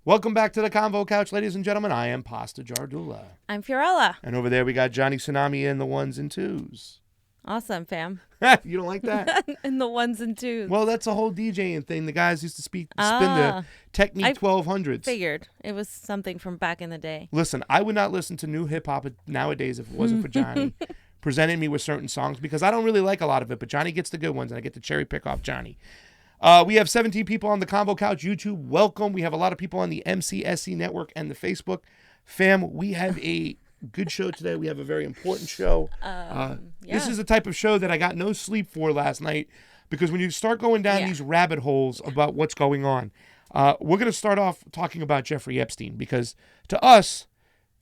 Welcome back to the Convo Couch, ladies and gentlemen. I am Pasta Jardula. I'm Fiorella. And over there we got Johnny Tsunami in the ones and twos. Awesome, fam. You don't like that? In the ones and twos. Well, that's a whole DJing thing. The guys used to spin the Technique 1200s. Figured. It was something from back in the day. Listen, I would not listen to new hip-hop nowadays if it wasn't for Johnny presenting me with certain songs because I don't really like a lot of it, but Johnny gets the good ones, and I get to cherry pick off Johnny. We have 17 people on the Convo Couch YouTube. Welcome. We have a lot of people on the MCSC network and the Facebook. Fam, we have a good show today. We have a very important show. This is the type of show that I got no sleep for last night because when you start going down these rabbit holes about what's going on, we're going to start off talking about Jeffrey Epstein because to us,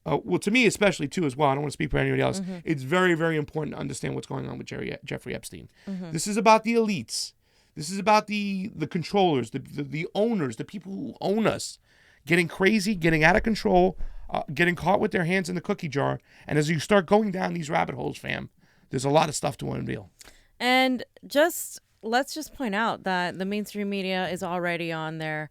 well, to me especially too as well, I don't want to speak for anybody else, it's very, very important to understand what's going on with Jeffrey Epstein. This is about the elites. This is about the controllers, the owners, the people who own us, getting crazy, getting out of control, getting caught with their hands in the cookie jar. And as you start going down these rabbit holes, fam, there's a lot of stuff to unveil. And let's just point out that the mainstream media is already on their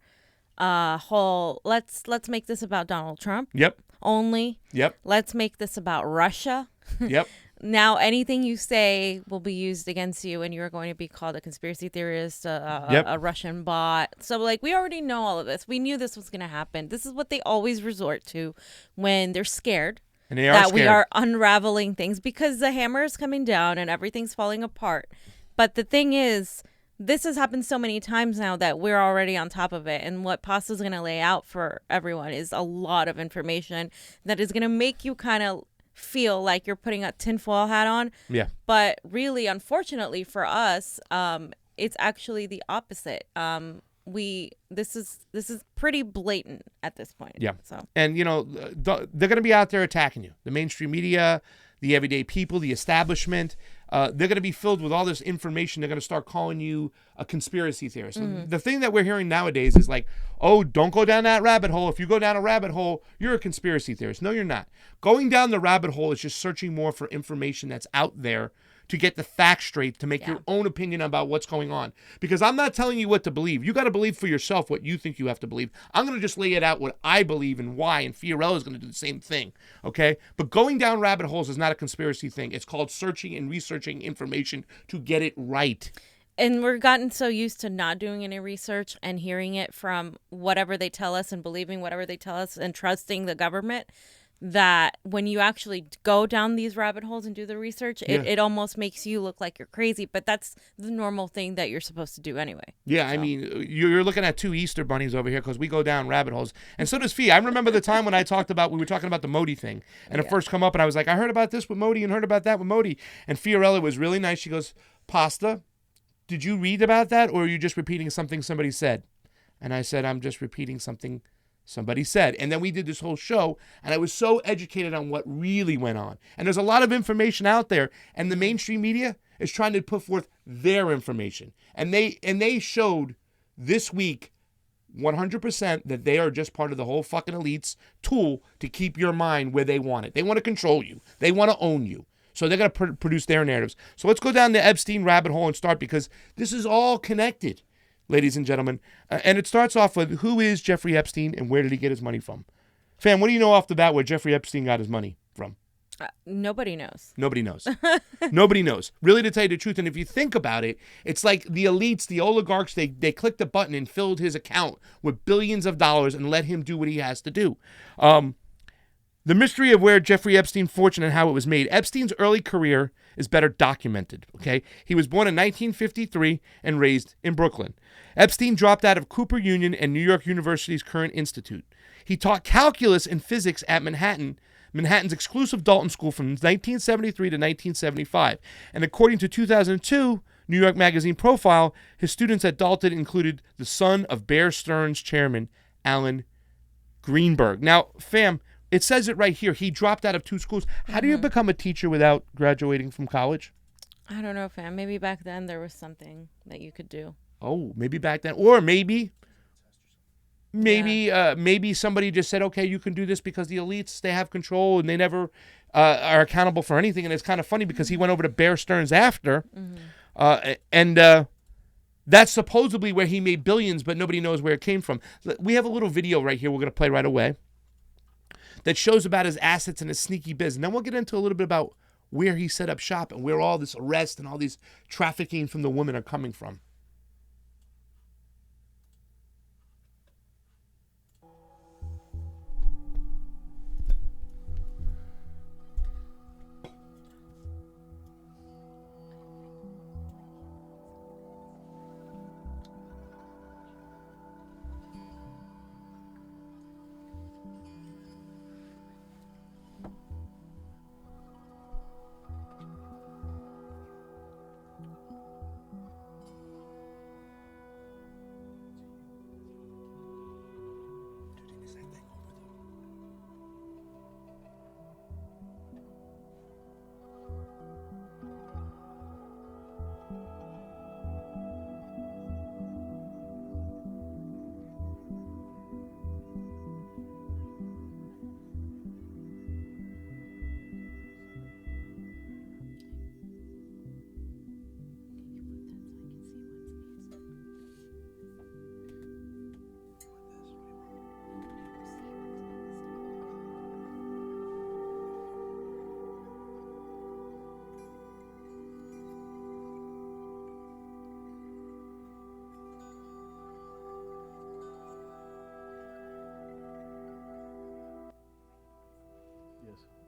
whole, let's make this about Donald Trump. Yep. Only. Yep. Let's make this about Russia. Yep. Now, anything you say will be used against you, and you're going to be called a conspiracy theorist, a Russian bot. So, we already know all of this. We knew this was going to happen. This is what they always resort to when they're scared. And they are that scared. We are unraveling things because the hammer is coming down and everything's falling apart. But the thing is, this has happened so many times now that we're already on top of it. And what Pasta's going to lay out for everyone is a lot of information that is going to make you kind of feel like you're putting a tinfoil hat on. Yeah. But really, unfortunately for us, it's actually the opposite. This is pretty blatant at this point. Yeah. So. And they're going to be out there attacking you. The mainstream media, the everyday people, the establishment. They're going to be filled with all this information. They're going to start calling you a conspiracy theorist. The thing that we're hearing nowadays is like, oh, don't go down that rabbit hole. If you go down a rabbit hole, you're a conspiracy theorist. No, you're not. Going down the rabbit hole is just searching more for information that's out there to get the facts straight, to make your own opinion about what's going on. Because I'm not telling you what to believe. You got to believe for yourself what you think you have to believe. I'm going to just lay it out what I believe and why, and Fiorella is going to do the same thing, okay? But going down rabbit holes is not a conspiracy thing. It's called searching and researching information to get it right. And we're gotten so used to not doing any research and hearing it from whatever they tell us and believing whatever they tell us and trusting the government that when you actually go down these rabbit holes and do the research, it almost makes you look like you're crazy. But that's the normal thing that you're supposed to do anyway. Yeah, so. I mean, you're looking at two Easter bunnies over here because we go down rabbit holes. And so does Fee. I remember the time when we were talking about the Modi thing. And it first come up and I was like, I heard about this with Modi and heard about that with Modi. And Fiorella was really nice. She goes, Pasta, did you read about that or are you just repeating something somebody said? And I said, I'm just repeating something somebody said. And then we did this whole show, and I was so educated on what really went on. And there's a lot of information out there, and the mainstream media is trying to put forth their information. And they showed this week 100% that they are just part of the whole fucking elites tool to keep your mind where they want it. They want to control you. They want to own you. So they're going to produce their narratives. So let's go down the Epstein rabbit hole and start because this is all connected. Ladies and gentlemen, and it starts off with who is Jeffrey Epstein and where did he get his money from? Fam, what do you know off the bat where Jeffrey Epstein got his money from? Nobody knows. Nobody knows. Nobody knows. Really, to tell you the truth, and if you think about it, it's like the elites, the oligarchs, they clicked a button and filled his account with billions of dollars and let him do what he has to do. The mystery of where Jeffrey Epstein's fortune and how it was made. Epstein's early career is better documented, okay? He was born in 1953 and raised in Brooklyn. Epstein dropped out of Cooper Union and New York University's Current Institute. He taught calculus and physics at Manhattan's exclusive Dalton School from 1973 to 1975. And according to 2002 New York Magazine profile, his students at Dalton included the son of Bear Stearns chairman Alan Greenberg. Now, fam, it says it right here. He dropped out of two schools. How do you become a teacher without graduating from college? I don't know, fam. Maybe back then there was something that you could do. Oh, maybe back then. Or maybe somebody just said, okay, you can do this because the elites, they have control and they never are accountable for anything. And it's kind of funny because he went over to Bear Stearns after. That's supposedly where he made billions, but nobody knows where it came from. We have a little video right here we're going to play right away that shows about his assets and his sneaky biz. And then we'll get into a little bit about where he set up shop and where all this arrest and all these trafficking from the women are coming from.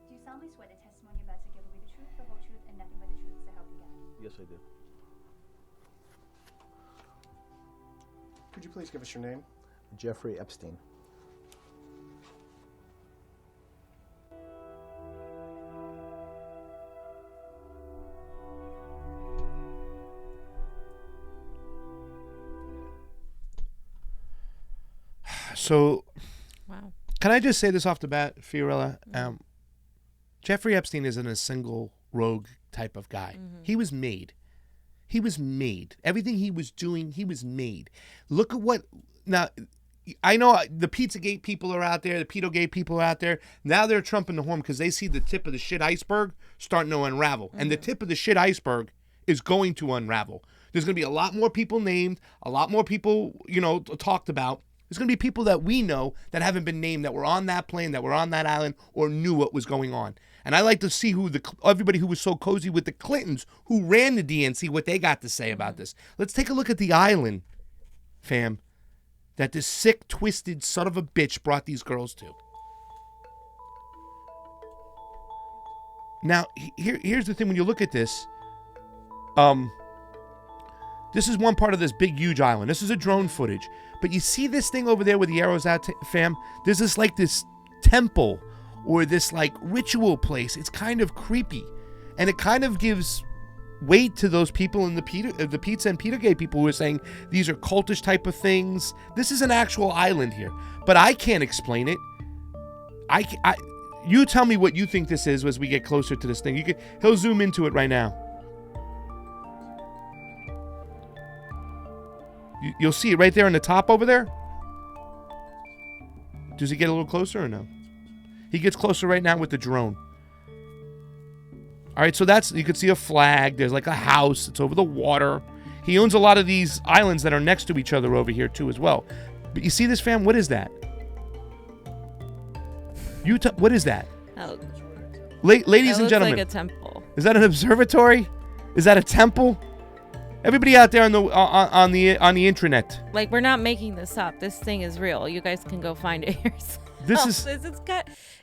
Do you solemnly swear the testimony you're about to give will be the truth, the whole truth, and nothing but the truth, so help you God? Yes, I do. Could you please give us your name? Jeffrey Epstein. So, Wow. can I just say this off the bat, Fiorella? Jeffrey Epstein isn't a single rogue type of guy. He was made. He was made. Everything he was doing, he was made. Look at what... Now, I know the Pizzagate people are out there. The Pedogate people are out there. Now they're trumping the horn because they see the tip of the shit iceberg starting to unravel. And the tip of the shit iceberg is going to unravel. There's going to be a lot more people named, a lot more people, talked about. There's going to be people that we know that haven't been named, that were on that plane, that were on that island, or knew what was going on. And I like to see everybody who was so cozy with the Clintons, who ran the DNC, what they got to say about this. Let's take a look at the island, fam, that this sick, twisted son of a bitch brought these girls to. Now, here's the thing. When you look at this, this is one part of this big, huge island. This is a drone footage. But you see this thing over there with the arrows out, fam? There's this temple or this ritual place. It's kind of creepy. And it kind of gives weight to those people in the pizza and Petergate people who are saying these are cultish type of things. This is an actual island here. But I can't explain it. You tell me what you think this is as we get closer to this thing. He'll zoom into it right now. You'll see it right there on the top over there. Does he get a little closer or no? He gets closer right now with the drone. All right, so you can see a flag. There's a house. It's over the water. He owns a lot of these islands that are next to each other over here too as well. But you see this, fam? What is that? What is that? Oh, Ladies and gentlemen. It looks like a temple. Is that an observatory? Is that a temple? Everybody out there on the intranet. We're not making this up. This thing is real. You guys can go find it yourself.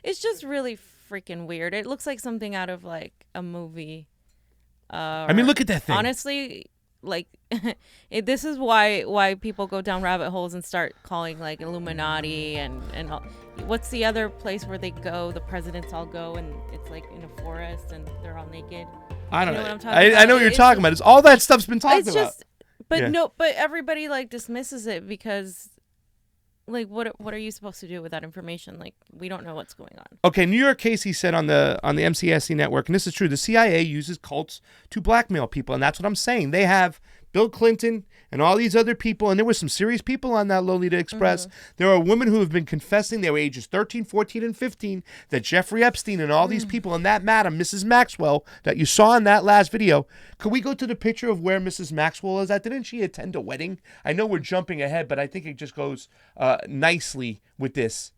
It's just really freaking weird. It looks like something out of a movie. I mean, look at that thing. Honestly, this is why people go down rabbit holes and start calling Illuminati and all. What's the other place where they go? The presidents all go and it's in a forest and they're all naked. I don't know. What I'm talking about? I know what you're talking about. It's all that stuff's been talked about. But yeah. no, but everybody dismisses it because what are you supposed to do with that information? We don't know what's going on. Okay, New York Casey said on the MCSC network, and this is true, the CIA uses cults to blackmail people, and that's what I'm saying. They have Bill Clinton and all these other people, and there were some serious people on that Lolita Express. There are women who have been confessing they were ages 13, 14, and 15 that Jeffrey Epstein and all these people and that madam, Mrs. Maxwell, that you saw in that last video. Could we go to the picture of where Mrs. Maxwell is at? Didn't she attend a wedding? I know we're jumping ahead, but I think it just goes nicely with this.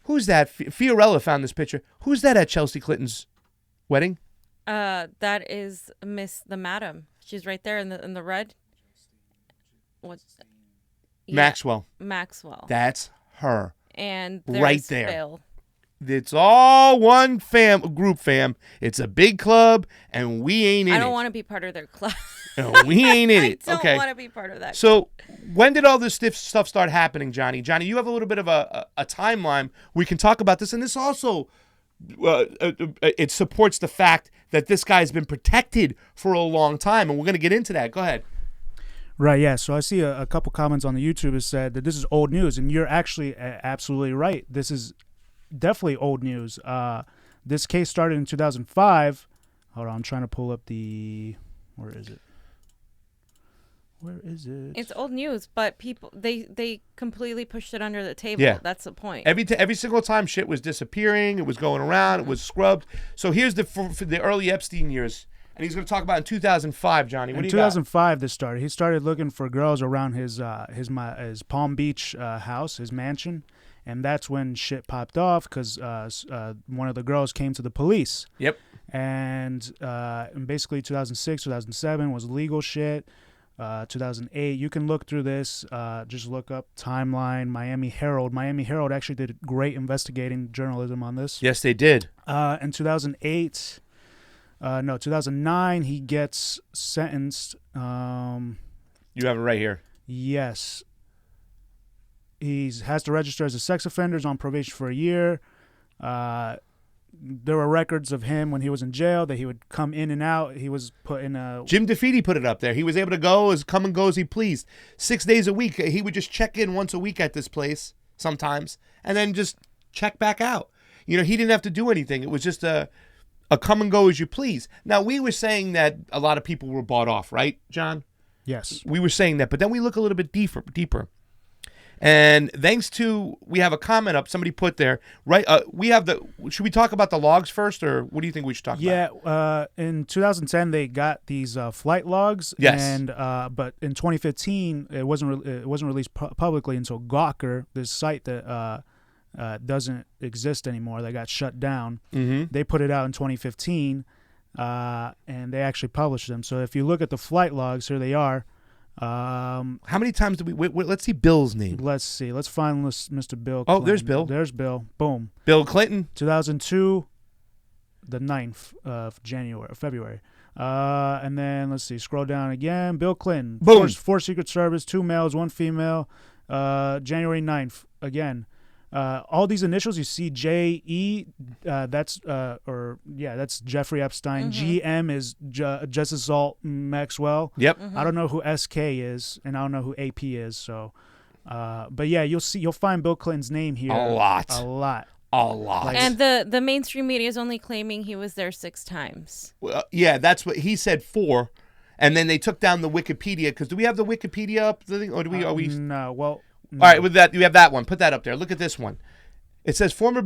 Who's that? Fiorella found this picture. Who's that at Chelsea Clinton's wedding? That is the madam. She's right there in the red. What's Maxwell. Maxwell. That's her. And right there. Bill. It's all one group, fam. It's a big club, and we ain't in it. I don't want to be part of their club. No, we ain't in it. I don't okay. want to be part of that. So when did all this stuff start happening, Johnny? Johnny, you have a little bit of a timeline. We can talk about this, and this also it supports the fact that this guy's been protected for a long time, and we're going to get into that. Go ahead. Right, yeah. So I see a couple comments on the YouTube that said that this is old news, and you're actually absolutely right. This is definitely old news. This case started in 2005. Hold on, I'm trying to pull up the... Where is it? It's old news, but people they completely pushed it under the table. Yeah. That's the point. Every single time shit was disappearing, it was going around, it was scrubbed. So here's for the early Epstein years, and he's going to talk about in 2005, Johnny. What do you got? In 2005, this started. He started looking for girls around his Palm Beach house, his mansion, and that's when shit popped off because one of the girls came to the police. Yep. And basically 2006, 2007 was legal shit. 2008, you can look through this. Just look up timeline. Miami Herald. Miami Herald actually did great investigating journalism on this. Yes, they did. In 2009, he gets sentenced. You have it right here. Yes. He has to register as a sex offender, is on probation for a year. There were records of him when he was in jail that he would come in and out. He was put in a... Jim DeFeeti put it up there. He was able to come and go as he pleased. 6 days a week. He would just check in once a week at this place sometimes and then just check back out. You know, he didn't have to do anything. It was just a come and go as you please. Now, we were saying that a lot of people were bought off, right, John? Yes. We were saying that, but then we look a little bit deeper. And thanks to, we have a comment up somebody put there, right? Should we talk about the logs first, or what do you think we should talk about? Yeah, in 2010 they got these flight logs. Yes. And but in 2015 it wasn't released publicly until Gawker, this site that doesn't exist anymore, that got shut down. Mm-hmm. They put it out in 2015, and they actually published them. So if you look at the flight logs, here they are. How many times did we let's see Bill's name. Let's see. Let's find Mr. Bill Oh, Clinton. there's Bill. There's Bill. Boom. Bill Clinton. 2002, the 9th of February. And then, let's see, scroll down again. Bill Clinton. Boom. Four Secret Service, 2 males, 1 female. January 9th, again. All these initials you see, J.E., that's Jeffrey Epstein. G.M. is Justice Salt Maxwell. Yep. I don't know who S.K. is, and I don't know who A.P. is. So, but yeah, you'll find Bill Clinton's name here A lot. And the mainstream media is only claiming he was there 6 times. Well, yeah, that's what he said 4, and then they took down the Wikipedia. Because do we have the Wikipedia up? Or do we? Are we? No. Well. All right, with that, you have that one. Put that up there. Look at this one. It says former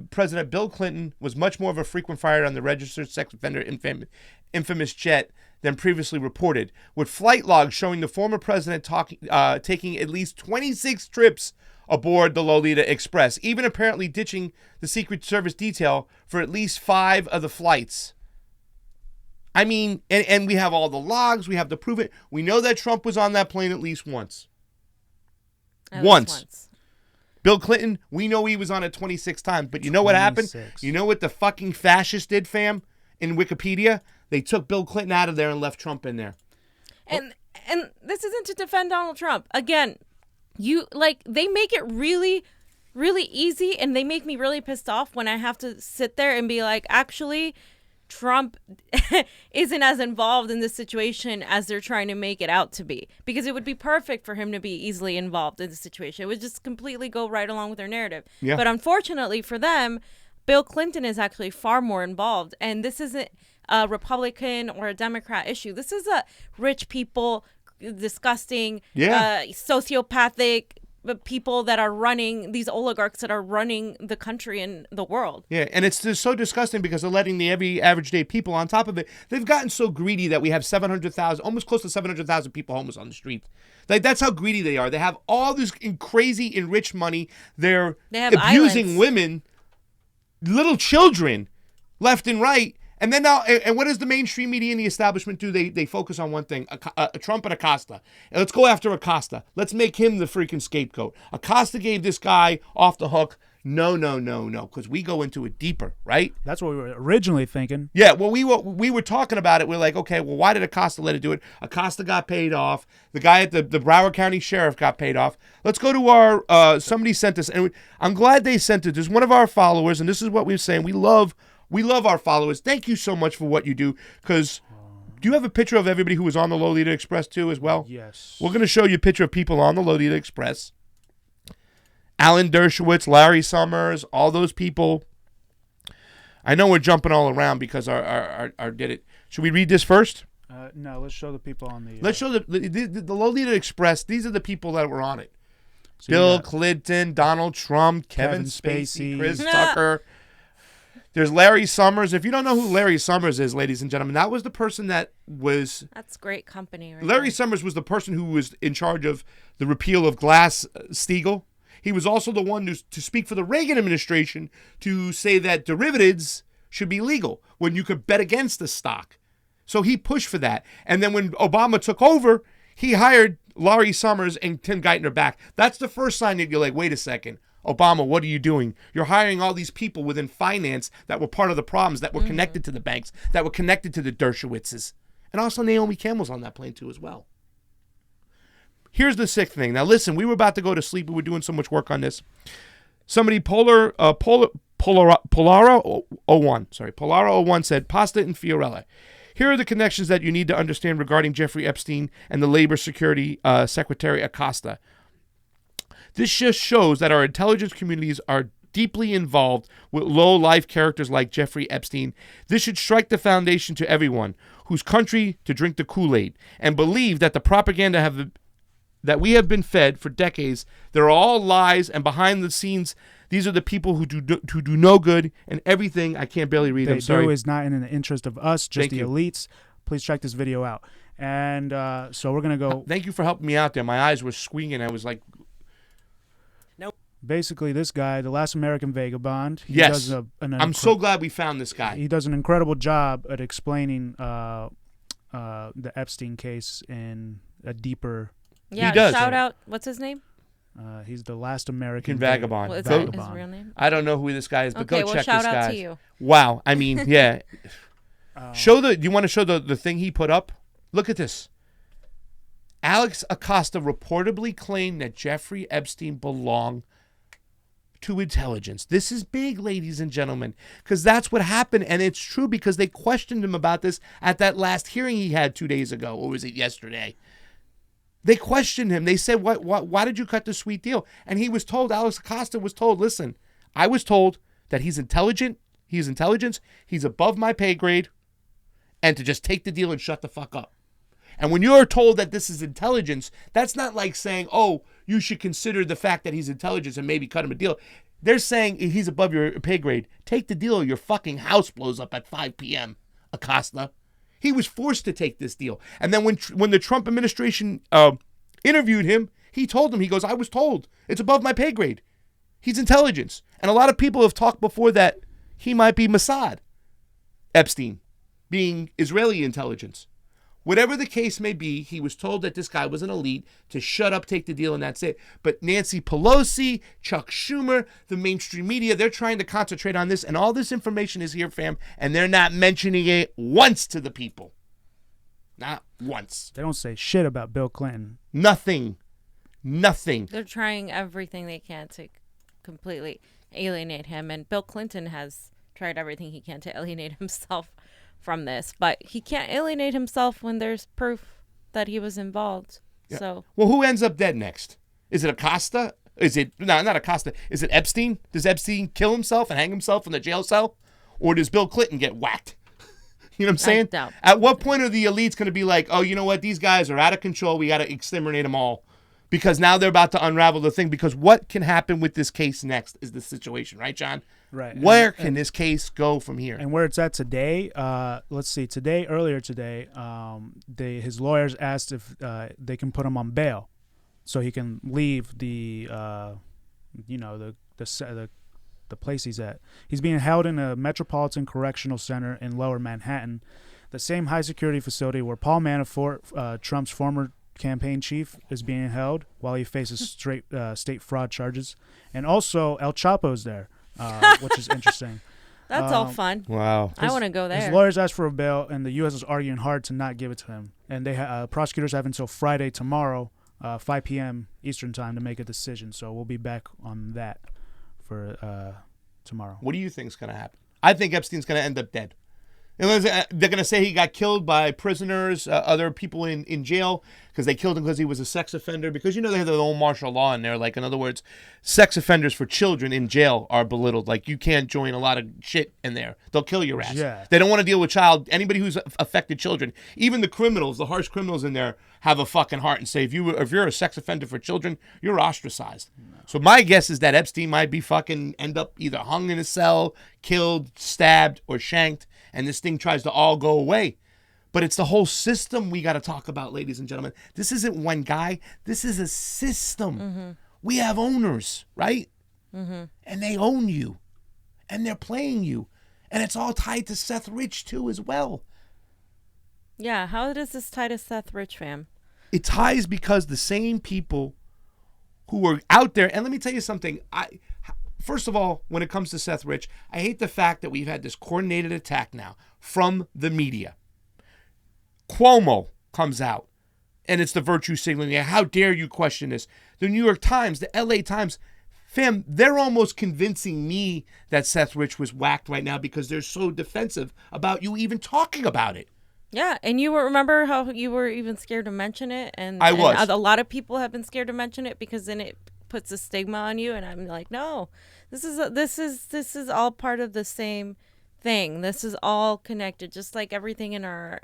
President Bill Clinton was much more of a frequent flyer on the registered sex offender infamous jet than previously reported, with flight logs showing the former president taking at least 26 trips aboard the Lolita Express, even apparently ditching the Secret Service detail for at least 5 of the flights. I mean, and we have all the logs. We have to prove it. We know that Trump was on that plane at least once. Once. Bill Clinton, we know he was on it 26 times, but you know what happened? You know what the fucking fascists did, fam? In Wikipedia, they took Bill Clinton out of there and left Trump in there. And this isn't to defend Donald Trump. Again, they make it really, really easy, and they make me really pissed off when I have to sit there and be like, actually, Trump isn't as involved in this situation as they're trying to make it out to be, because it would be perfect for him to be easily involved in the situation. It would just completely go right along with their narrative. Yeah. But unfortunately for them, Bill Clinton is actually far more involved. And this isn't, a Republican or a Democrat issue. This is a rich people, disgusting, sociopathic people that are running, these oligarchs that are running the country and the world. Yeah, and it's just so disgusting because they're letting the every average day people on top of it. They've gotten so greedy that we have 700,000, almost close to 700,000 people homeless on the street. Like, that's how greedy they are. They have all this crazy enriched money. They have abusing islands. Women, little children, left and right. And then now, and what does the mainstream media and the establishment do? They focus on one thing, Trump and Acosta. And let's go after Acosta. Let's make him the freaking scapegoat. Acosta gave this guy off the hook. No, because we go into it deeper, right? That's what we were originally thinking. Yeah, well, we were talking about it. We're like, okay, well, why did Acosta let it do it? Acosta got paid off. The guy at the Broward County Sheriff got paid off. Let's go to our, somebody sent this, and I'm glad they sent it. There's one of our followers, and this is what we're saying. We love our followers. Thank you so much for what you do. Because do you have a picture of everybody who was on the Lolita Express too as well? Yes. We're going to show you a picture of people on the Lolita Express. Alan Dershowitz, Larry Summers, all those people. I know we're jumping all around because our did it. Should we read this first? No, let's show the people on the... Let's show the Lolita Express. These are the people that were on it. So Bill Clinton, Donald Trump, Kevin Spacey, Chris Tucker. There's Larry Summers. If you don't know who Larry Summers is, ladies and gentlemen, that was the person that was... That's great company, right? Larry Summers was the person who was in charge of the repeal of Glass-Steagall. He was also the one to speak for the Reagan administration to say that derivatives should be legal when you could bet against the stock. So he pushed for that. And then when Obama took over, he hired Larry Summers and Tim Geithner back. That's the first sign that you're like, wait a second. Obama, what are you doing? You're hiring all these people within finance that were part of the problems, that were connected to the banks, that were connected to the Dershowitzes. And also Naomi Campbell's on that plane too as well. Here's the sick thing. Now listen, we were about to go to sleep. We were doing so much work on this. Somebody, Polara01 said, Pasta and Fiorella. Here are the connections that you need to understand regarding Jeffrey Epstein and the Labor Security Secretary Acosta. This just shows that our intelligence communities are deeply involved with low-life characters like Jeffrey Epstein. This should strike the foundation to everyone whose country to drink the Kool-Aid and believe that the propaganda that we have been fed for decades, they're all lies, and behind the scenes, these are the people who do no good, and everything, I can't barely read, I'm sorry. They do is not in the interest of us, just the elites. Please check this video out. And so we're going to go. Thank you for helping me out there. My eyes were squinting. I was like, nope. Basically, this guy, the last American vagabond. He yes. does I'm so glad we found this guy. He does an incredible job at explaining the Epstein case in a deeper... Yeah, he does. Shout out. What's his name? He's the last American vagabond. Well, is that his real name? I don't know who this guy is, but go check this guy. Shout out to you. Wow. I mean, yeah. Do you want to show the thing he put up? Look at this. Alex Acosta reportedly claimed that Jeffrey Epstein belonged to intelligence. This is big, ladies and gentlemen, because that's what happened, and it's true because they questioned him about this at that last hearing he had 2 days ago, or was it yesterday? They questioned him. They said, why did you cut the sweet deal? And he was told, Alex Acosta was told, listen, I was told that he's intelligent, he's intelligence, he's above my pay grade, and to just take the deal and shut the fuck up. And when you're told that this is intelligence, that's not like saying, oh, you should consider the fact that he's intelligence and maybe cut him a deal. They're saying he's above your pay grade. Take the deal or your fucking house blows up at 5 p.m., Acosta. He was forced to take this deal. And then when the Trump administration interviewed him, he told them, he goes, I was told it's above my pay grade. He's intelligence. And a lot of people have talked before that he might be Mossad, Epstein, being Israeli intelligence. Whatever the case may be, he was told that this guy was an elite to shut up, take the deal, and that's it. But Nancy Pelosi, Chuck Schumer, the mainstream media, they're trying to concentrate on this, and all this information is here, fam, and they're not mentioning it once to the people. Not once. They don't say shit about Bill Clinton. Nothing. They're trying everything they can to completely alienate him, and Bill Clinton has tried everything he can to alienate himself from this, but he can't alienate himself when there's proof that he was involved. Yeah. So, well, who ends up dead next? Is it Acosta? Is it not Acosta? Is it Epstein? Does Epstein kill himself and hang himself in the jail cell, or does Bill Clinton get whacked? You know what I'm saying? doubt. At what point are the elites going to be like, oh, you know what? These guys are out of control. We got to exterminate them all. Because now they're about to unravel the thing. Because what can happen with this case next is the situation, right, John? Right. Where can this case go from here? And where it's at today, let's see. Earlier today, his lawyers asked if they can put him on bail, so he can leave the place he's at. He's being held in a Metropolitan Correctional Center in Lower Manhattan, the same high security facility where Paul Manafort, Trump's former campaign chief, is being held while he faces state fraud charges, and also El Chapo's there. Which is interesting. That's all fun. Wow. I want to go there. His lawyers asked for a bail, and the U.S. is arguing hard to not give it to him. And they prosecutors have until Friday tomorrow, 5 p.m. Eastern time, to make a decision. So we'll be back on that for tomorrow. What do you think is going to happen? I think Epstein's going to end up dead. They're going to say he got killed by prisoners, other people in jail, because they killed him because he was a sex offender. Because, they have their own martial law in there. Like, in other words, sex offenders for children in jail are belittled. Like, you can't join a lot of shit in there. They'll kill your ass. Yeah. They don't want to deal with anybody who's affected children. Even the criminals, the harsh criminals in there, have a fucking heart and say, if you're a sex offender for children, you're ostracized. No. So my guess is that Epstein might be end up either hung in a cell, killed, stabbed, or shanked. And this thing tries to all go away. But it's the whole system we got to talk about, ladies and gentlemen. This isn't one guy. This is a system. Mm-hmm. We have owners, right? Mm-hmm. And they own you. And they're playing you. And it's all tied to Seth Rich, too, as well. Yeah, how does this tie to Seth Rich, fam? It ties because the same people who are out there, and let me tell you something, first of all, when it comes to Seth Rich, I hate the fact that we've had this coordinated attack now from the media. Cuomo comes out, and it's the virtue signaling. How dare you question this? The New York Times, the LA Times, fam, they're almost convincing me that Seth Rich was whacked right now because they're so defensive about you even talking about it. Yeah, and remember how you were even scared to mention it? And I was. And a lot of people have been scared to mention it because then it puts a stigma on you, and I'm like, no, this is all part of the same thing. This is all connected, just like everything in our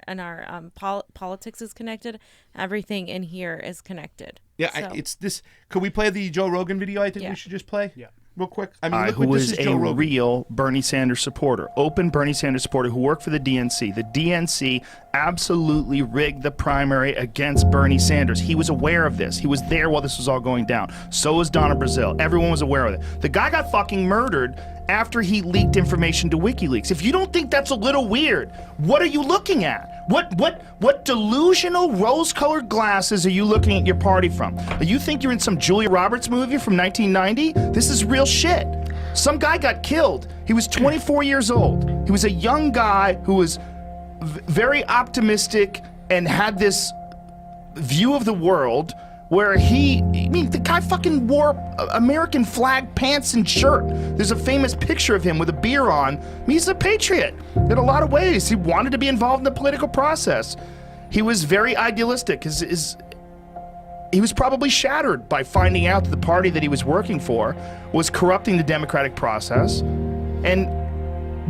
politics is connected. Everything in here is connected. Yeah, so. It's this. Could we play the Joe Rogan video? I think we should just play. Yeah. Real quick. I mean, look who this is is Joe a Rogan. real Bernie Sanders supporter, open Bernie Sanders supporter who worked for the DNC. The DNC absolutely rigged the primary against Bernie Sanders. He was aware of this. He was there while this was all going down. So was Donna Brazile. Everyone was aware of it. The guy got fucking murdered after he leaked information to WikiLeaks. If you don't think that's a little weird, what are you looking at? What delusional rose-colored glasses are you looking at your party from? You think you're in some Julia Roberts movie from 1990? This is real shit. Some guy got killed. He was 24 years old. He was a young guy who was very optimistic and had this view of the world where the guy fucking wore American flag pants and shirt. There's a famous picture of him with a beer on. He's a patriot in a lot of ways. He wanted to be involved in the political process. He was very idealistic. He was probably shattered by finding out that the party that he was working for was corrupting the democratic process. And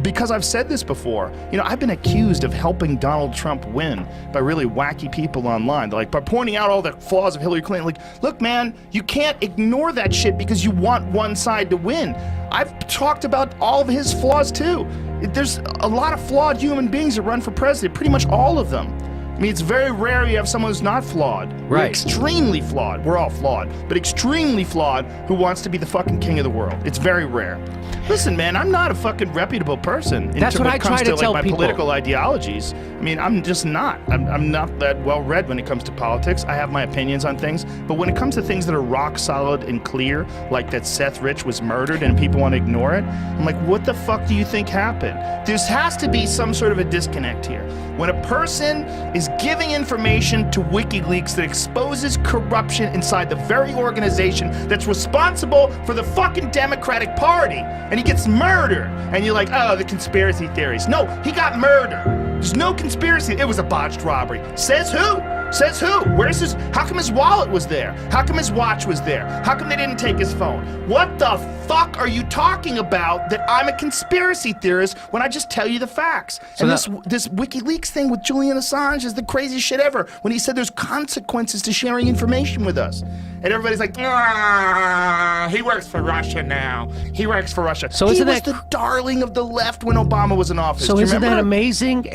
because I've said this before, I've been accused of helping Donald Trump win by really wacky people online. Like, by pointing out all the flaws of Hillary Clinton. Like, look, man, you can't ignore that shit because you want one side to win. I've talked about all of his flaws too. There's a lot of flawed human beings that run for president, pretty much all of them. I mean, it's very rare you have someone who's not flawed. Right. We're extremely flawed. We're all flawed, but extremely flawed who wants to be the fucking king of the world. It's very rare. Listen, man, I'm not a fucking reputable person. That's what I try to tell my people. Political ideologies. I mean, I'm just not. I'm not that well read when it comes to politics. I have my opinions on things, but when it comes to things that are rock solid and clear, like that Seth Rich was murdered and people want to ignore it, I'm like, what the fuck do you think happened? There has to be some sort of a disconnect here. When a person is giving information to WikiLeaks that exposes corruption inside the very organization that's responsible for the fucking Democratic Party, and he gets murdered, and you're like, oh, the conspiracy theories. No, he got murdered. There's no conspiracy. It was a botched robbery. Says who? Says who? Where's his? How come his wallet was there? How come his watch was there? How come they didn't take his phone? What the fuck are you talking about that I'm a conspiracy theorist when I just tell you the facts? So and this WikiLeaks thing with Julian Assange is the craziest shit ever when he said there's consequences to sharing information with us. And everybody's like, he works for Russia now. He works for Russia. So he was the darling of the left when Obama was in office. So isn't that amazing?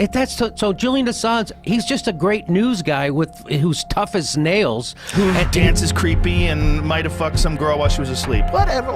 So Julian Assange, he's just a great news guy who's tough as nails. Who dances creepy and might have fucked some girl while she was asleep. Whatever.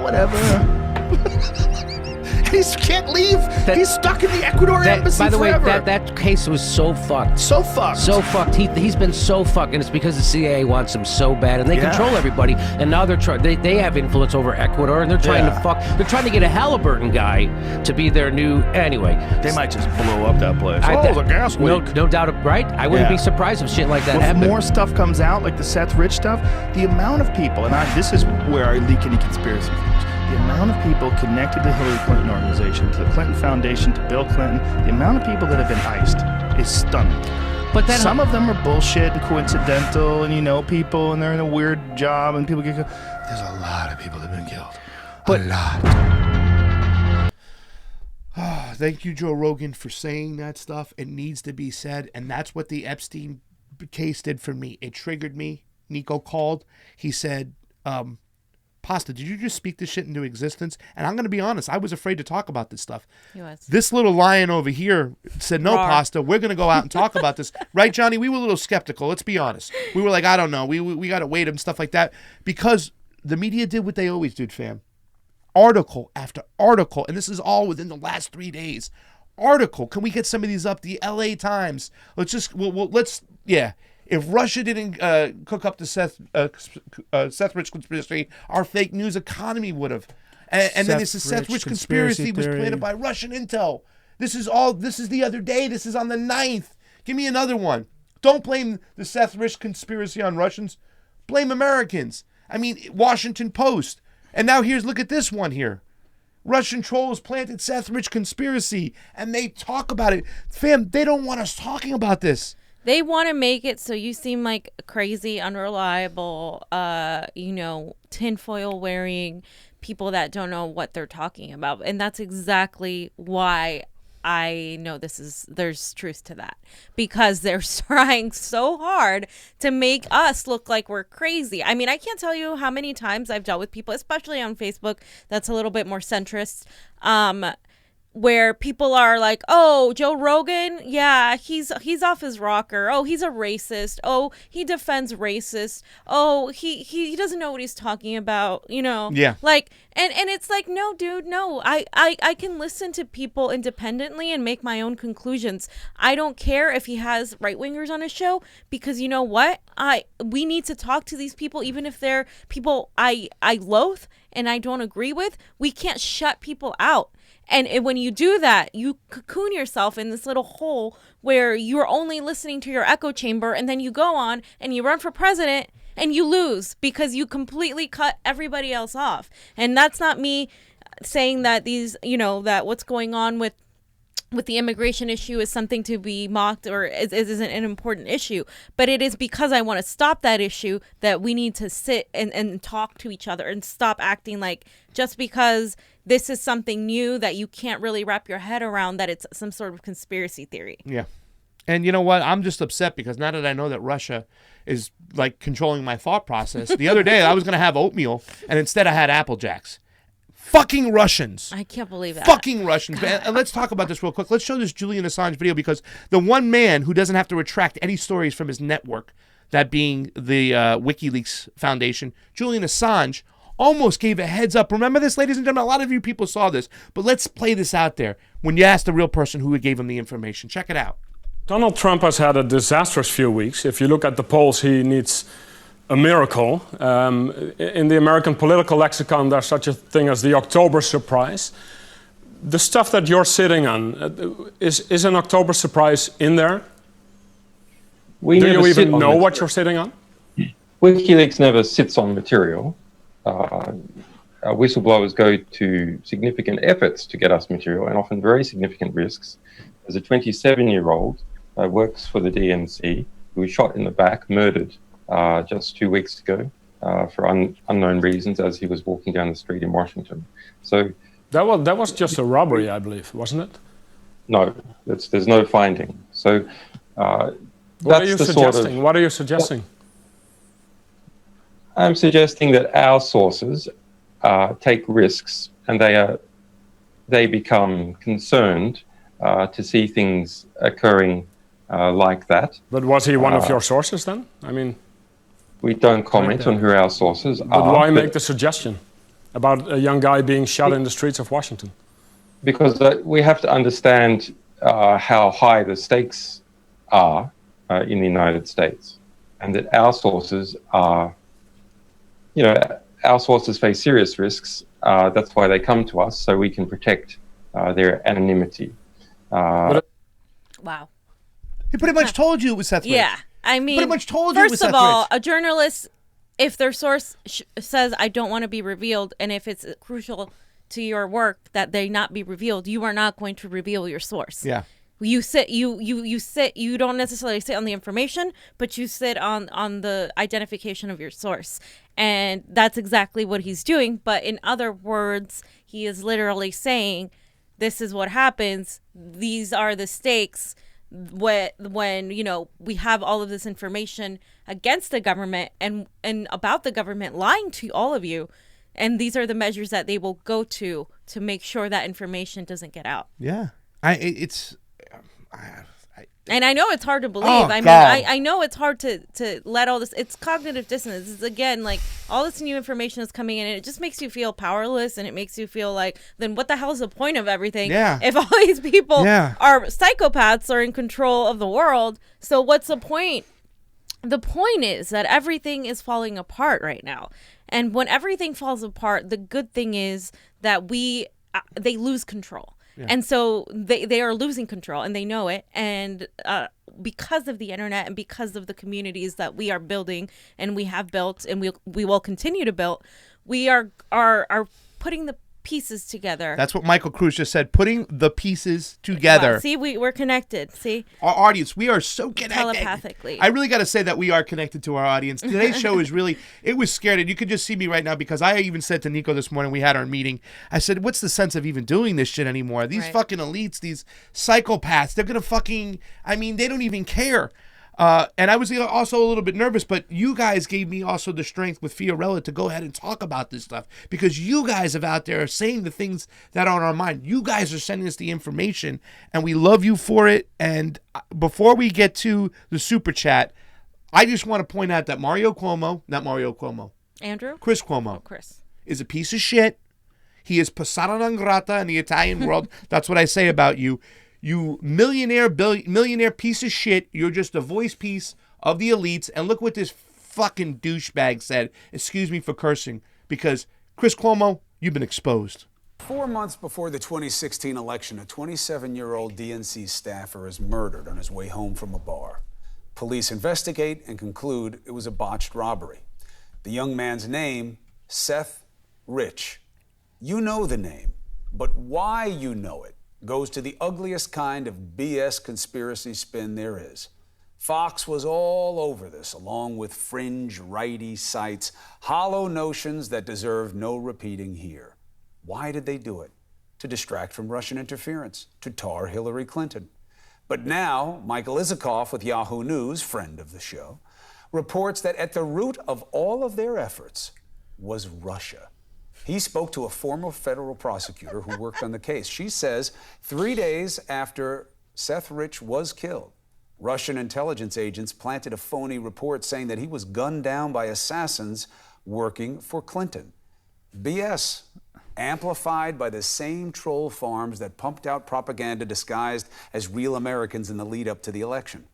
He can't leave. He's stuck in the Ecuador embassy By the forever. way, that case was so fucked. So fucked. He's been so fucked, and it's because the CIA wants him so bad, and they control everybody. And now they have influence over Ecuador, and they're trying to fuck. They're trying to get a Halliburton guy to be their new. Anyway, they might just blow up that place. It's a gas leak. No doubt, right? I wouldn't be surprised if shit like that happened. If more stuff comes out, like the Seth Rich stuff, the amount of people, and this is where I leak any conspiracy theories. The amount of people connected to the Hillary Clinton organization, to the Clinton Foundation, to Bill Clinton, the amount of people that have been iced is stunning. But some of them are bullshit and coincidental, and people, and they're in a weird job, and people get killed. There's a lot of people that have been killed. A lot. Thank you, Joe Rogan, for saying that stuff. It needs to be said, and that's what the Epstein case did for me. It triggered me. Nico called. He said, Pasta, did you just speak this shit into existence? And I'm going to be honest, I was afraid to talk about this stuff. He was. This little lion over here said, no, Pasta, we're going to go out and talk about this. Right, Johnny? We were a little skeptical. Let's be honest. We were like, I don't know. We got to wait and stuff like that. Because the media did what they always did, fam. Article after article. And this is all within the last 3 days. Article. Can we get some of these up? The LA Times. Let's If Russia didn't cook up the Seth Rich conspiracy, our fake news economy would have. And then this is Seth Rich conspiracy was planted by Russian intel. This is the other day. This is on the 9th. Give me another one. Don't blame the Seth Rich conspiracy on Russians. Blame Americans. I mean, Washington Post. And now look at this one here. Russian trolls planted Seth Rich conspiracy, and they talk about it. Fam, they don't want us talking about this. They want to make it so you seem like crazy, unreliable, tinfoil wearing people that don't know what they're talking about. And that's exactly why I know there's truth to that, because they're trying so hard to make us look like we're crazy. I mean, I can't tell you how many times I've dealt with people, especially on Facebook, that's a little bit more centrist, where people are like, oh, Joe Rogan, yeah, he's off his rocker. Oh, he's a racist. Oh, he defends racists. Oh, he doesn't know what he's talking about, Yeah. Like, and it's like, no, dude, no. I can listen to people independently and make my own conclusions. I don't care if he has right-wingers on his show, because you know what? We need to talk to these people, even if they're people I loathe and I don't agree with. We can't shut people out. And when you do that, you cocoon yourself in this little hole where you're only listening to your echo chamber, and then you go on and you run for president and you lose because you completely cut everybody else off. And that's not me saying that that what's going on with the immigration issue is something to be mocked or isn't an important issue. But it is because I want to stop that issue that we need to sit and talk to each other and stop acting like just because this is something new that you can't really wrap your head around, that it's some sort of conspiracy theory. Yeah. And you know what? I'm just upset because now that I know that Russia is like controlling my thought process, the other day I was going to have oatmeal and instead I had Apple Jacks. Fucking Russians. I can't believe that. Fucking Russians. And let's talk about this real quick. Let's show this Julian Assange video, because the one man who doesn't have to retract any stories from his network, that being the WikiLeaks Foundation, Julian Assange, almost gave a heads up. Remember this, ladies and gentlemen? A lot of you people saw this, but let's play this out there when you ask the real person who gave him the information. Check it out. Donald Trump has had a disastrous few weeks. If you look at the polls, he needs a miracle. In the American political lexicon, there's such a thing as the October surprise. The stuff that you're sitting on, is an October surprise in there? Do you even know what you're sitting on? WikiLeaks never sits on material. Whistleblowers go to significant efforts to get us material, and often very significant risks. As a 27-year-old works for the DNC, who was shot in the back, murdered just 2 weeks ago for unknown reasons as he was walking down the street in Washington. So that was just a robbery, I believe, wasn't it? no, there's no finding. So What are you suggesting? What are you suggesting? I'm suggesting that our sources take risks, and they become concerned to see things occurring like that. But was he one of your sources then? I mean, we don't comment on who our sources are. But why make the suggestion about a young guy being shot in the streets of Washington? Because we have to understand how high the stakes are in the United States, and that our sources are, our sources face serious risks. That's why they come to us, so we can protect their anonymity. Wow. He pretty much told you it was Seth Rich. Yeah. I mean, pretty much told you it was first of Seth all, Rich. a journalist, if their source says, I don't want to be revealed, and if it's crucial to your work that they not be revealed, you are not going to reveal your source. Yeah. You sit, you don't necessarily sit on the information, but you sit on the identification of your source. And that's exactly what he's doing. But in other words, he is literally saying, this is what happens. These are the stakes when we have all of this information against the government and about the government lying to all of you. And these are the measures that they will go to make sure that information doesn't get out. Yeah. And I know it's hard to believe. Oh, I mean, God. I know it's hard to let all this. It's cognitive dissonance. It's again like all this new information is coming in, and it just makes you feel powerless, and it makes you feel like, then what the hell is the point of everything? Yeah. If all these people Yeah. are psychopaths or in control of the world, so what's the point? The point is that everything is falling apart right now, and when everything falls apart, the good thing is that they lose control. Yeah. And so they are losing control, and they know it. And because of the internet and because of the communities that we are building and we have built and we will continue to build, we are putting the pieces together. That's what Michael Cruz just said, putting the pieces together. Wow. See, we're connected. See? Our audience, we are so connected. Telepathically. I really got to say that we are connected to our audience. Today's show is really, it was scared. And you could just see me right now because I even said to Nico this morning, we had our meeting, I said, what's the sense of even doing this shit anymore? These fucking elites, these psychopaths, they're going to they don't even care. And I was also a little bit nervous, but you guys gave me also the strength with Fiorella to go ahead and talk about this stuff because you guys are out there saying the things that are on our mind. You guys are sending us the information, and we love you for it. And before we get to the super chat, I just want to point out that Chris Cuomo is a piece of shit. He is persona non grata in the Italian world. That's what I say about you. You millionaire piece of shit. You're just a voice piece of the elites. And look what this fucking douchebag said. Excuse me for cursing. Because, Chris Cuomo, you've been exposed. 4 months before the 2016 election, a 27-year-old DNC staffer is murdered on his way home from a bar. Police investigate and conclude it was a botched robbery. The young man's name, Seth Rich. You know the name, but why you know it goes to the ugliest kind of BS conspiracy spin there is. Fox was all over this, along with fringe righty sites, hollow notions that deserve no repeating here. Why did they do it? To distract from Russian interference, to tar Hillary Clinton. But now, Michael Isikoff with Yahoo News, friend of the show, reports that at the root of all of their efforts was Russia. He spoke to a former federal prosecutor who worked on the case. She says 3 days after Seth Rich was killed, Russian intelligence agents planted a phony report saying that he was gunned down by assassins working for Clinton. BS, amplified by the same troll farms that pumped out propaganda disguised as real Americans in the lead up to the election.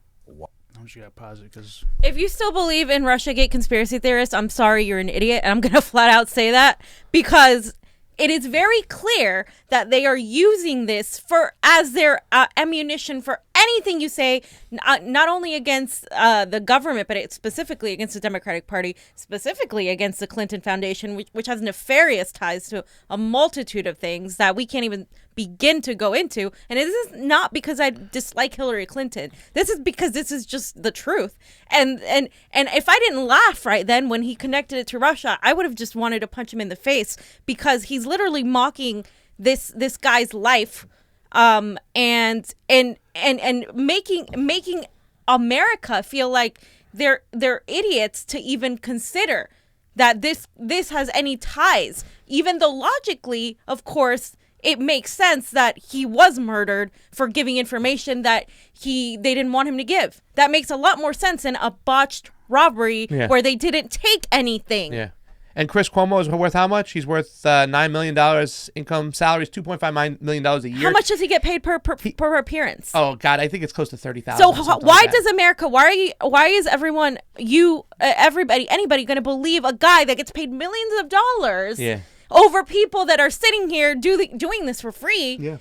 You got positive because If you still believe in Russiagate conspiracy theorists, I'm sorry, you're an idiot. And I'm going to flat out say that because it is very clear that they are using this as their ammunition for anything you say, not only against the government, but specifically against the Democratic Party, specifically against the Clinton Foundation, which has nefarious ties to a multitude of things that we can't even begin to go into. And this is not because I dislike Hillary Clinton. This is because this is just the truth. And if I didn't laugh right then when he connected it to Russia, I would have just wanted to punch him in the face, because he's literally mocking this guy's life, and making America feel like they're idiots to even consider that this has any ties, even though logically, of course, it makes sense that he was murdered for giving information that they didn't want him to give. That makes a lot more sense than a botched robbery where they didn't take anything. Yeah. And Chris Cuomo is worth how much? He's worth $9 million income. Salary is $2.5 million a year. How much does he get paid per appearance? Oh God, I think it's close to $30,000. So why does America? Why is everyone, everybody, anybody going to believe a guy that gets paid millions of dollars? Yeah. Over people that are sitting here doing this for free? Yeah.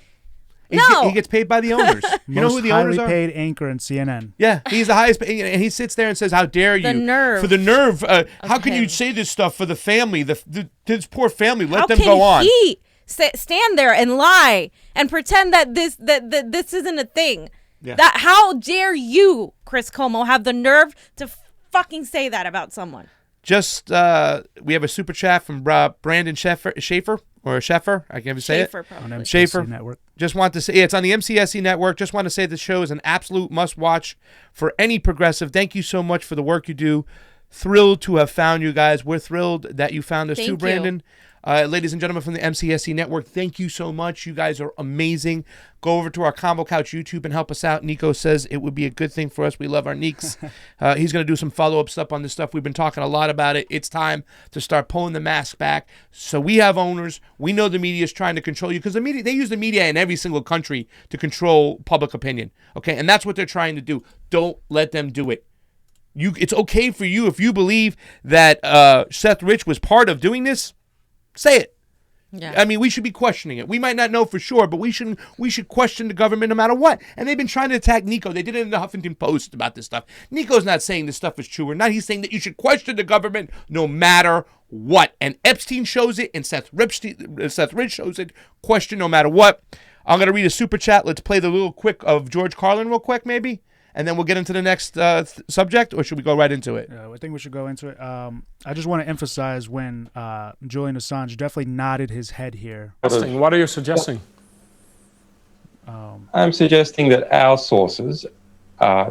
No. He gets paid by the owners. You know who the owners are? Most highly paid anchor in CNN. Yeah, he's the highest paid, and he sits there and says, "How dare you?" The nerve. For the nerve. How can you say this stuff for the family? This poor family. Let them go on. How can he stand there and lie and pretend that this isn't a thing? Yeah. How dare you, Chris Cuomo, have the nerve to fucking say that about someone? Just we have a super chat from Brandon Schaefer, I can't even say it. Probably. Schaefer. Network. Just want to say it's on the MCSE network. Just want to say the show is an absolute must-watch for any progressive. Thank you so much for the work you do. Thrilled to have found you guys. We're thrilled that you found us too, Brandon. Ladies and gentlemen from the MCSE network, thank you so much. You guys are amazing. Go over to our Convo Couch YouTube and help us out. Nico says it would be a good thing for us. We love our Neeks. He's going to do some follow-up stuff on this stuff. We've been talking a lot about it. It's time to start pulling the mask back. So we have owners. We know the media is trying to control you, because the media, they use the media in every single country to control public opinion. Okay, and that's what they're trying to do. Don't let them do it. It's okay for you if you believe that Seth Rich was part of doing this. Say it. Yeah. I mean, we should be questioning it. We might not know for sure, but we should question the government no matter what. And they've been trying to attack Nico. They did it in the Huffington Post about this stuff. Nico's not saying this stuff is true or not. He's saying that you should question the government no matter what. And Epstein shows it, and Seth Rich shows it. Question no matter what. I'm going to read a super chat. Let's play the little quick of George Carlin real quick, maybe. And then we'll get into the next subject, or should we go right into it? I think we should go into it. I just want to emphasize when Julian Assange definitely nodded his head here. What are you suggesting? I'm suggesting that our sources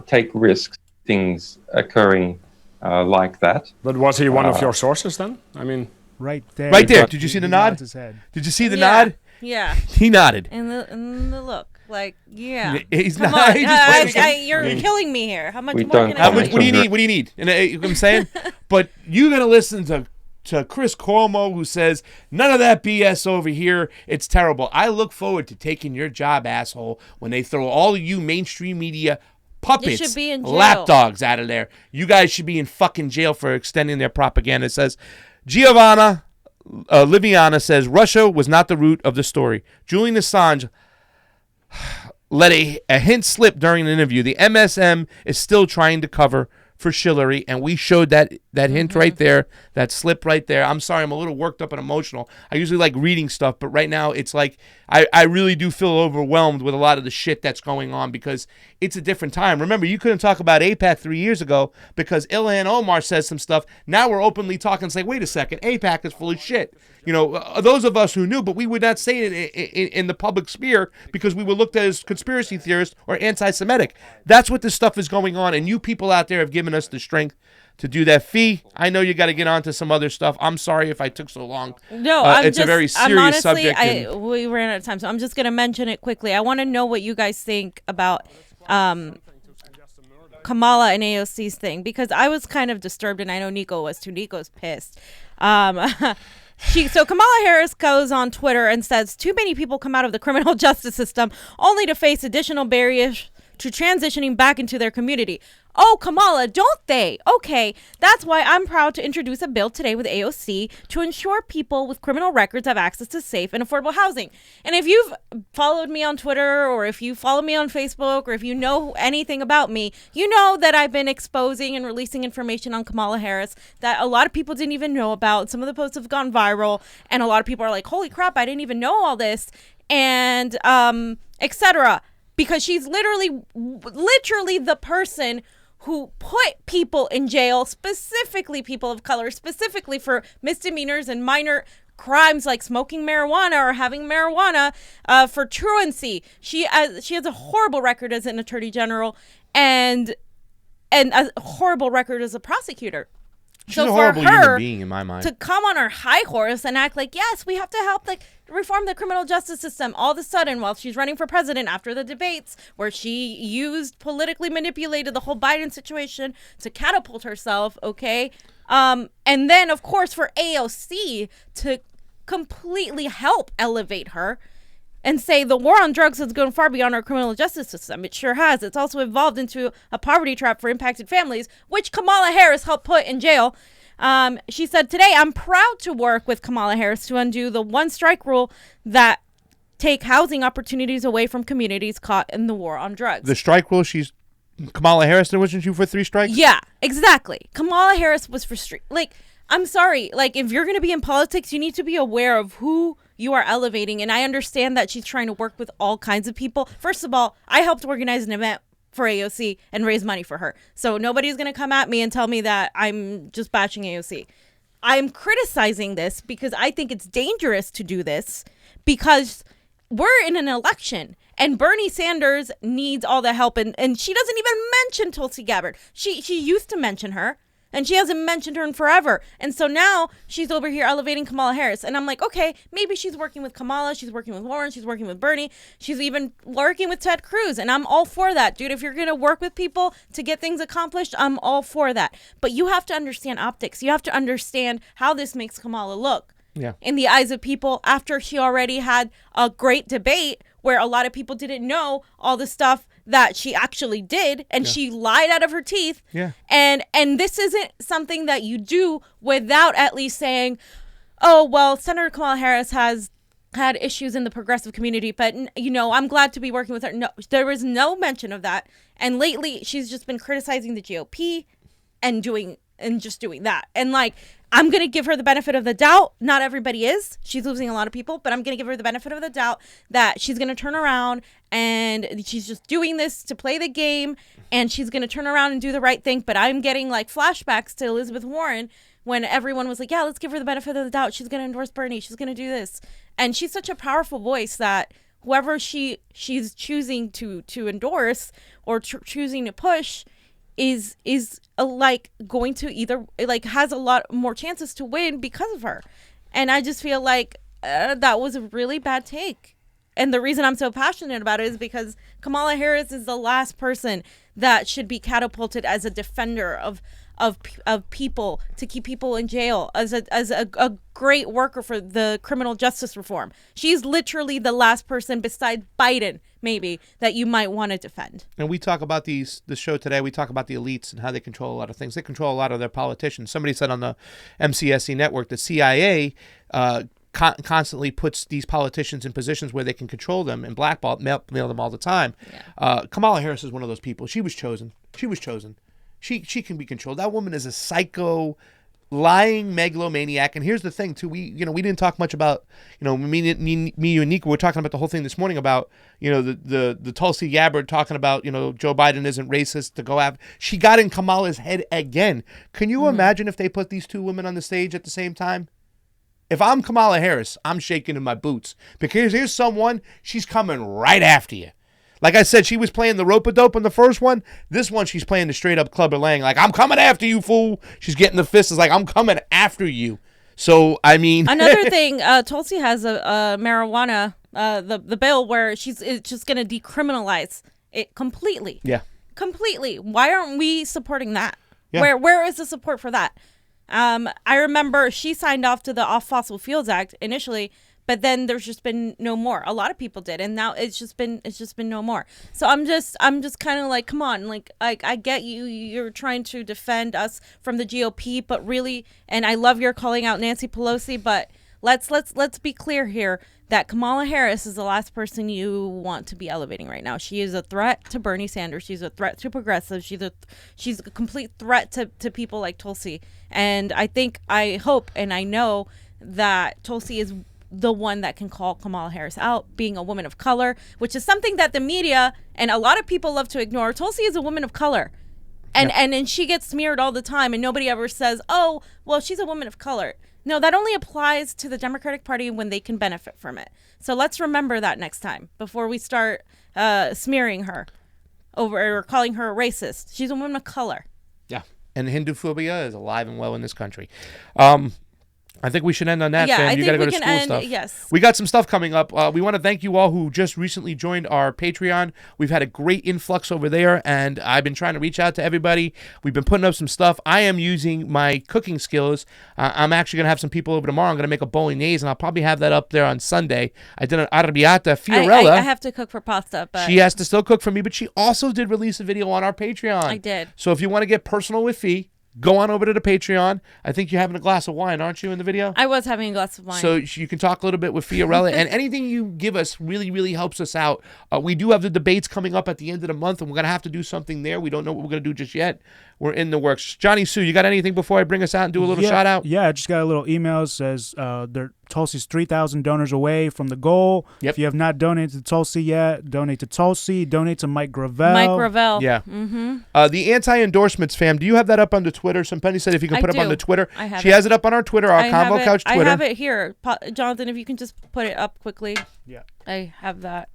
take risks, things occurring like that. But was he one of your sources then? I mean, right there. Right there. Did you see the nod? His head. Did you see the nod? Yeah. He nodded. And the look. Like, yeah. He's Come not. on. He just You're killing me here. How much We more don't can I How have much? take? What do you need? What do you need? And you know what I'm saying? But you're gonna listen to Chris Cuomo, who says none of that BS over here. It's terrible. I look forward to taking your job, asshole, when they throw all of you mainstream media puppets, should be in jail. lapdogs out of there. You guys should be in fucking jail for extending their propaganda. It says Giovanna Liviana says Russia was not the root of the story. Julian Assange let a hint slip during an interview. The MSM is still trying to cover for Hillary, and we showed that hint right there, that slip right there. I'm sorry, I'm a little worked up and emotional. I usually like reading stuff, but right now it's like I really do feel overwhelmed with a lot of the shit that's going on, because it's a different time. Remember, you couldn't talk about AIPAC 3 years ago because Ilhan Omar says some stuff. Now we're openly talking, saying, wait a second, AIPAC is full of shit. You know, those of us who knew, but we would not say it in the public sphere because we were looked at as conspiracy theorists or anti-Semitic. That's what this stuff is going on, and you people out there have given us the strength to do that. Fee, I know you got to get on to some other stuff. I'm sorry if I took so long. No, it's a very serious subject. We ran out of time, so I'm just going to mention it quickly. I want to know what you guys think about Kamala and AOC's thing, because I was kind of disturbed, and I know Nico was too. Nico's pissed. So Kamala Harris goes on Twitter and says, too many people come out of the criminal justice system only to face additional barriers to transitioning back into their community. Oh, Kamala, don't they? Okay, that's why I'm proud to introduce a bill today with AOC to ensure people with criminal records have access to safe and affordable housing. And if you've followed me on Twitter, or if you follow me on Facebook, or if you know anything about me, you know that I've been exposing and releasing information on Kamala Harris that a lot of people didn't even know about. Some of the posts have gone viral, and a lot of people are like, holy crap, I didn't even know all this, and etc. Because she's literally the person who put people in jail, specifically people of color, specifically for misdemeanors and minor crimes like smoking marijuana or having marijuana for truancy. She has a horrible record as an attorney general and a horrible record as a prosecutor. She's so a for horrible her human being in my mind. to come on her high horse and act like, yes, we have to help reform the criminal justice system all of a sudden while she's running for president after the debates where she politically manipulated the whole Biden situation to catapult herself, okay? And then, of course, for AOC to completely help elevate her and say the war on drugs has gone far beyond our criminal justice system. It sure has. It's also evolved into a poverty trap for impacted families, which Kamala Harris helped put in jail. She said, today, I'm proud to work with Kamala Harris to undo the one strike rule that take housing opportunities away from communities caught in the war on drugs. The strike rule, Kamala Harris, wasn't you for 3 strikes? Yeah, exactly. Kamala Harris was for I'm sorry. If you're going to be in politics, you need to be aware of who you are elevating. And I understand that she's trying to work with all kinds of people. First of all, I helped organize an event for AOC and raise money for her. So nobody's going to come at me and tell me that I'm just bashing AOC. I'm criticizing this because I think it's dangerous to do this because we're in an election and Bernie Sanders needs all the help. And she doesn't even mention Tulsi Gabbard. She used to mention her. And she hasn't mentioned her in forever. And so now she's over here elevating Kamala Harris. And I'm like, okay, maybe she's working with Kamala. She's working with Warren. She's working with Bernie. She's even working with Ted Cruz. And I'm all for that. Dude, if you're going to work with people to get things accomplished, I'm all for that. But you have to understand optics. You have to understand how this makes Kamala look in the eyes of people after she already had a great debate where a lot of people didn't know all the stuff that she actually did, and she lied out of her teeth. Yeah. And this isn't something that you do without at least saying, oh, well, Senator Kamala Harris has had issues in the progressive community, but, I'm glad to be working with her. No, there was no mention of that. And lately, she's just been criticizing the GOP and just doing that. And I'm going to give her the benefit of the doubt. Not everybody is. She's losing a lot of people, but I'm going to give her the benefit of the doubt that she's going to turn around and she's just doing this to play the game and she's going to turn around and do the right thing. But I'm getting flashbacks to Elizabeth Warren when everyone was like, yeah, let's give her the benefit of the doubt. She's going to endorse Bernie. She's going to do this. And she's such a powerful voice that whoever she's choosing to endorse or choosing to push is going to either has a lot more chances to win because of her. And I just feel like that was a really bad take. And the reason I'm so passionate about it is because Kamala Harris is the last person that should be catapulted as a defender of people, to keep people in jail, as a great worker for the criminal justice reform. She's literally the last person besides Biden, maybe, that you might want to defend. And we talk about the show today, we talk about the elites and how they control a lot of things. They control a lot of their politicians. Somebody said on the MCSC network, the CIA constantly puts these politicians in positions where they can control them and blackball, mail them all the time. Yeah. Kamala Harris is one of those people. She was chosen. She can be controlled. That woman is a psycho, lying megalomaniac. And here's the thing too. We didn't talk much about, me, you and Nico were talking about the whole thing this morning about, the Tulsi Gabbard talking about, Joe Biden isn't racist to go after. She got in Kamala's head again. Can you imagine if they put these two women on the stage at the same time? If I'm Kamala Harris, I'm shaking in my boots because here's someone, she's coming right after you. Like I said, she was playing the rope-a-dope in the first one. This one, she's playing the straight-up Clubber Lang. I'm coming after you, fool. She's getting the fist. It's I'm coming after you. So, I mean... Another thing, Tulsi has a marijuana, the bill where it's just going to decriminalize it completely. Yeah. Completely. Why aren't we supporting that? Yeah. Where is the support for that? I remember she signed off to the Off Fossil Fuels Act initially, But then there's just been no more. A lot of people did, and now it's just been no more. So I'm just kind of like, come on, like I get you. You're trying to defend us from the GOP, but really, and I love your calling out Nancy Pelosi, but let's be clear here that Kamala Harris is the last person you want to be elevating right now. She is a threat to Bernie Sanders. She's a threat to progressives. She's a complete threat to people like Tulsi. And I hope, and I know that Tulsi is the one that can call Kamala Harris out, being a woman of color, which is something that the media and a lot of people love to ignore. Tulsi is a woman of color. And she gets smeared all the time, and nobody ever says, oh, well, she's a woman of color. No, that only applies to the Democratic Party when they can benefit from it. So let's remember that next time before we start smearing her over or calling her a racist. She's a woman of color. Yeah. And Hinduphobia is alive and well in this country. I think we should end on that, fam. You got to go to school stuff. Yes. We got some stuff coming up. We want to thank you all who just recently joined our Patreon. We've had a great influx over there, and I've been trying to reach out to everybody. We've been putting up some stuff. I am using my cooking skills. I'm actually going to have some people over tomorrow. I'm going to make a bolognese, and I'll probably have that up there on Sunday. I did an arrabbiata. Fiorella. I have to cook for pasta, but she has to still cook for me, but she also did release a video on our Patreon. I did. So if you want to get personal with Fee, go on over to the Patreon. I think you're having a glass of wine, aren't you, in the video? I was having a glass of wine. So you can talk a little bit with Fiorella. And anything you give us really, really helps us out. We do have the debates coming up at the end of the month, and we're going to have to do something there. We don't know what we're going to do just yet. We're in the works. Johnny Sue, you got anything before I bring us out and do a little shout out? Yeah, I just got a little email. It says Tulsi's 3,000 donors away from the goal. Yep. If you have not donated to Tulsi yet, donate to Tulsi. Donate to Mike Gravel. Mike Gravel. Yeah. The anti-endorsements, fam, do you have that up on the Twitter? Somebody said if you can put it up on the Twitter. I have she it. has it up on our Twitter, our Convo Couch Twitter. I have it here. Jonathan, if you can just put it up quickly. Yeah. I have that.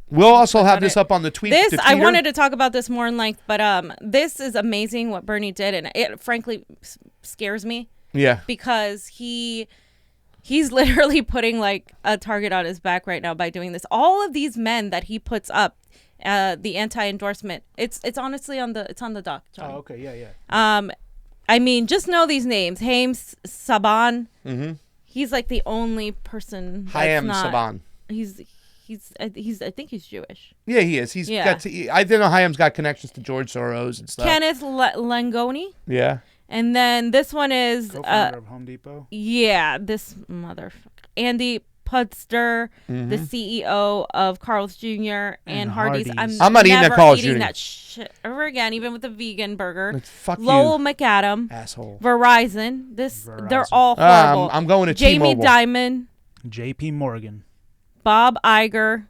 We'll also have this up on the tweet. I wanted to talk about this more in length, but this is amazing what Bernie did, and it frankly scares me. Yeah. Because he's literally putting like a target on his back right now by doing this. All of these men that he puts up, the anti-endorsement, it's honestly on the doc. Johnny. Oh, okay, yeah. I mean, just know these names: Haim Saban. Mm-hmm. He's like the only person. Haim Saban. I think he's Jewish. Yeah, he is. I didn't know Haim's got connections to George Soros and stuff. Kenneth Langoni. Yeah. And then this one is co-founder of Home Depot. Yeah, this motherfucker. Andy Pudster, the CEO of Carl's Jr. and Hardee's. I'm not eating at Carl's Jr. that shit ever again, even with the vegan burger. Fuck Lowell you. McAdam. Asshole. Verizon. They're all horrible. I'm going to Jamie T-Mobile. Dimon. JP Morgan. Bob Iger.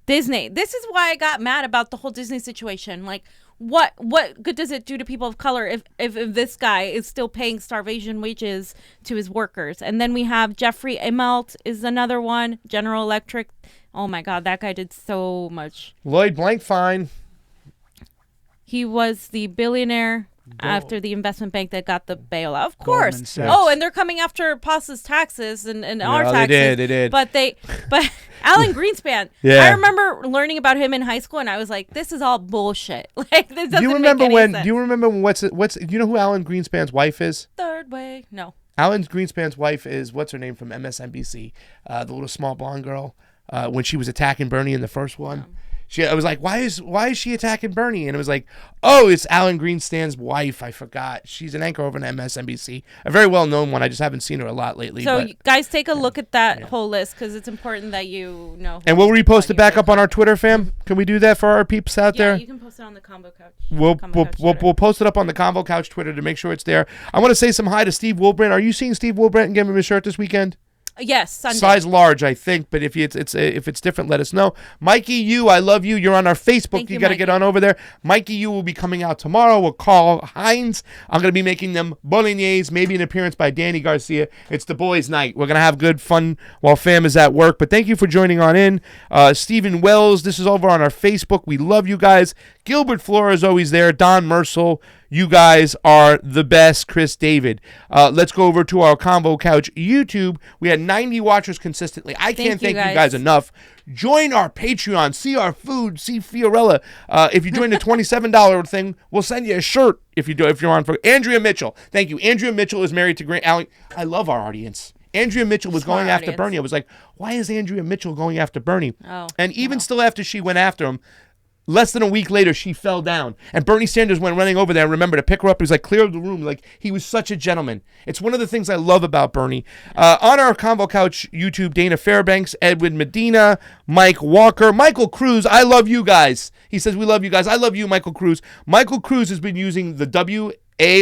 Disney. This is why I got mad about the whole Disney situation. Like, what good does it do to people of color if this guy is still paying starvation wages to his workers? And then we have Jeffrey Immelt is another one. General Electric. Oh my God, that guy did so much. Lloyd Blankfein. He was the billionaire after the investment bank that got the bailout. Of course. Oh, and they're coming after Pasa's taxes and our taxes. They did. But Alan Greenspan. Yeah. I remember learning about him in high school, and I was like, "This is all bullshit." Like, this doesn't Do you remember make any sense. Do you remember what's? Do you know who Alan Greenspan's wife is? Third way. No. Alan Greenspan's wife is what's her name from MSNBC, the little small blonde girl. When she was attacking Bernie in the first one. I was like, why is she attacking Bernie? And it was like, oh, it's Alan Greenspan's wife. I forgot. She's an anchor over on MSNBC. A very well-known one. I just haven't seen her a lot lately. So, guys, take a look at that whole list because it's important that you know. And we'll repost it back up on our Twitter, fam. Can we do that for our peeps out there? Yeah, you can post it on the Combo Couch. We'll post it up on the Convo Couch Twitter to make sure it's there. I want to say some hi to Steve Wilbrant. Are you seeing Steve Wilbrant and giving him a shirt this weekend? Yes, Sunday. Size large, I think, but if it's different, let us know. Mikey Yu, I love you. You're on our Facebook. You got to get on over there. Mikey Yu will be coming out tomorrow with Carl Hines. I'm going to be making them bolognese, maybe an appearance by Danny Garcia. It's the boys' night. We're going to have good fun while fam is at work. But thank you for joining on in. Stephen Wells, this is over on our Facebook. We love you guys. Gilbert Flora is always there. Don Mercel. You guys are the best. Chris David. Let's go over to our Convo Couch YouTube. We had 90 watchers consistently. I can't thank you guys enough. Join our Patreon. See our food. See Fiorella. If you join the $27 thing, we'll send you a shirt if you're on for Andrea Mitchell. Thank you. Andrea Mitchell is married to Grant Allen. I love our audience. Andrea Mitchell was Smart going after audience. Bernie. I was like, why is Andrea Mitchell going after Bernie? Oh, and even still after she went after him, less than a week later, she fell down. And Bernie Sanders went running over there, remember, to pick her up. He was like, clear the room. Like, he was such a gentleman. It's one of the things I love about Bernie. On our Convo Couch YouTube, Dana Fairbanks, Edwin Medina, Mike Walker, Michael Cruz. I love you guys. He says, we love you guys. I love you, Michael Cruz. Michael Cruz has been using the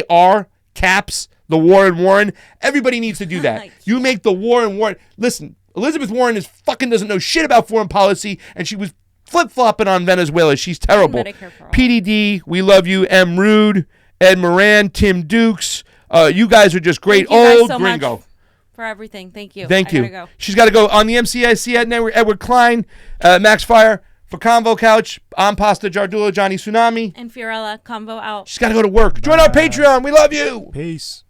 WAR caps, the Warren Warren. Everybody needs to do that. You make the Warren Warren. Listen, Elizabeth Warren doesn't know shit about foreign policy, and she was flip-flopping on Venezuela. She's terrible. PDD, we love you. M. Rude, Ed Moran, Tim Dukes. You guys are just great. Thank you guys Old so gringo. much for everything. Thank you. Thank I you. gotta go. She's got to go on the MCIC at Edward Klein, Max Fire. For Convo Couch, I'm Pasta Jardula, Johnny Tsunami. And Fiorella, Convo out. She's got to go to work. Join our Patreon. We love you. Peace.